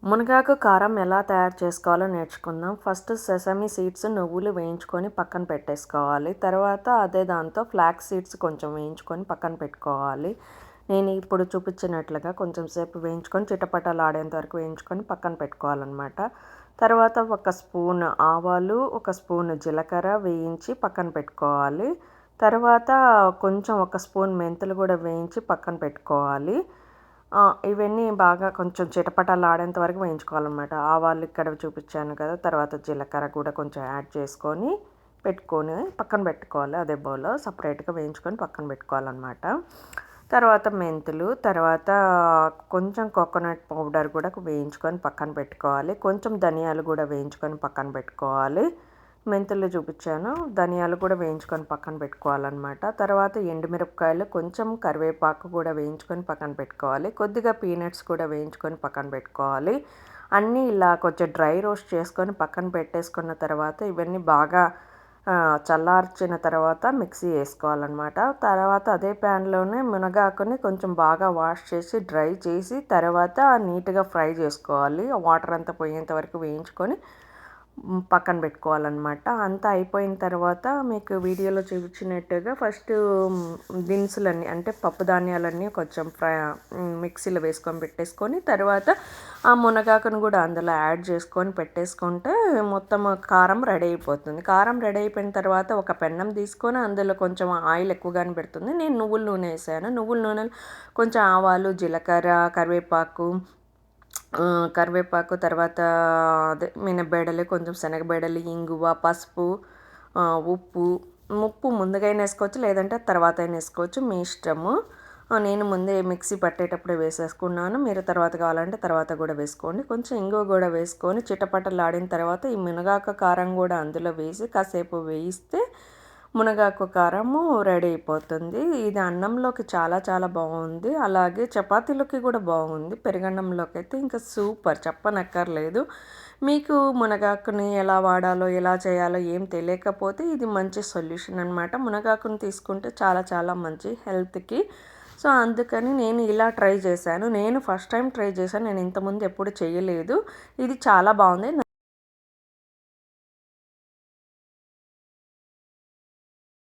మునగాకు కారం ఎలా తయారు చేసుకోవాలో నేర్చుకుందాం. ఫస్ట్ సెసమి సీడ్స్, నువ్వులు వేయించుకొని పక్కన పెట్టేసుకోవాలి. తర్వాత అదే దాంతో ఫ్లాక్స్ సీడ్స్ కొంచెం వేయించుకొని పక్కన పెట్టుకోవాలి. నేను ఇప్పుడు చూపించినట్లుగా కొంచెం సేపు వేయించుకొని చిటపటలాడేంత వరకు వేయించుకొని పక్కన పెట్టుకోవాలన్నమాట. తర్వాత ఒక స్పూన్ ఆవాలు, ఒక స్పూన్ జీలకర్ర వేయించి పక్కన పెట్టుకోవాలి. తర్వాత కొంచెం ఒక స్పూన్ మెంతులు కూడా వేయించి పక్కన పెట్టుకోవాలి. ఇవన్నీ బాగా కొంచెం చిటపటలాడేంత వరకు వేయించుకోవాలన్నమాట. ఆవాలు ఇక్కడ చూపించాను కదా, తర్వాత జీలకర్ర కూడా కొంచెం యాడ్ చేసుకొని పెట్టుకొని పక్కన పెట్టుకోవాలి. అదే బౌల్లో సపరేట్గా వేయించుకొని పక్కన పెట్టుకోవాలన్నమాట. తర్వాత మెంతులు, తర్వాత కొంచెం కోకోనట్ పౌడర్ కూడా వేయించుకొని పక్కన పెట్టుకోవాలి. కొంచెం ధనియాలు కూడా వేయించుకొని పక్కన పెట్టుకోవాలి. మెంతులు చూపించాను, ధనియాలు కూడా వేయించుకొని పక్కన పెట్టుకోవాలన్నమాట. తర్వాత ఎండుమిరపకాయలు, కొంచెం కరివేపాకు కూడా వేయించుకొని పక్కన పెట్టుకోవాలి. కొద్దిగా పీనట్స్ కూడా వేయించుకొని పక్కన పెట్టుకోవాలి. అన్నీ ఇలా కొంచెం డ్రై రోస్ట్ చేసుకొని పక్కన పెట్టేసుకున్న తర్వాత ఇవన్నీ బాగా చల్లార్చిన తర్వాత మిక్సీ వేసుకోవాలన్నమాట. తర్వాత అదే ప్యాన్లోనే మునగాకుని కొంచెం బాగా వాష్ చేసి డ్రై చేసి తర్వాత నీట్గా ఫ్రై చేసుకోవాలి. వాటర్ అంతా పోయేంత వరకు వేయించుకొని పక్కన పెట్టుకోవాలన్నమాట. అంతా అయిపోయిన తర్వాత మీకు వీడియోలో చూపించినట్టుగా ఫస్ట్ దినుసులన్నీ అంటే పప్పు ధాన్యాలన్నీ కొంచెం మిక్సీలో వేసుకొని పెట్టేసుకొని తర్వాత ఆ మునగాకును కూడా అందులో యాడ్ చేసుకొని పెట్టేసుకుంటే మొత్తం కారం రెడీ అయిపోతుంది. కారం రెడీ అయిపోయిన తర్వాత ఒక పెన్నం తీసుకొని అందులో కొంచెం ఆయిల్ ఎక్కువగానే పెడుతుంది. నేను నువ్వుల నూనె వేసాను. నువ్వుల నూనెలో కొంచెం ఆవాలు, జీలకర్ర, కరివేపాకు, తర్వాత అదే మినపబేడలు, కొంచెం శనగబేడలు, ఇంగువ, పసుపు, ఉప్పు ముందుగా అయినా వేసుకోవచ్చు, లేదంటే తర్వాత అయినా వేసుకోవచ్చు, మీ ఇష్టము. నేను ముందే మిక్సీ పట్టేటప్పుడే వేసేసుకున్నాను. మీరు తర్వాత కావాలంటే తర్వాత కూడా వేసుకోండి. కొంచెం ఇంగువ కూడా వేసుకొని చిటపటలాడిన తర్వాత ఈ మునగాకు కారం కూడా అందులో వేసి కాసేపు వేయిస్తే మునగాకు కారము రెడీ అయిపోతుంది. ఇది అన్నంలోకి చాలా చాలా బాగుంది, అలాగే చపాతీలోకి కూడా బాగుంది. పెరుగన్నంలోకి అయితే ఇంకా సూపర్, చెప్పనక్కర్లేదు. మీకు మునగాకుని ఎలా వాడాలో ఎలా చేయాలో ఏం తెలియకపోతే ఇది మంచి సొల్యూషన్ అనమాట. మునగాకుని తీసుకుంటే చాలా చాలా మంచి హెల్త్కి. సో అందుకని నేను ఇలా ట్రై చేశాను. నేను ఫస్ట్ టైం ట్రై చేశాను, నేను ఇంతకుముందు ఎప్పుడు చేయలేదు. ఇది చాలా బాగుంది.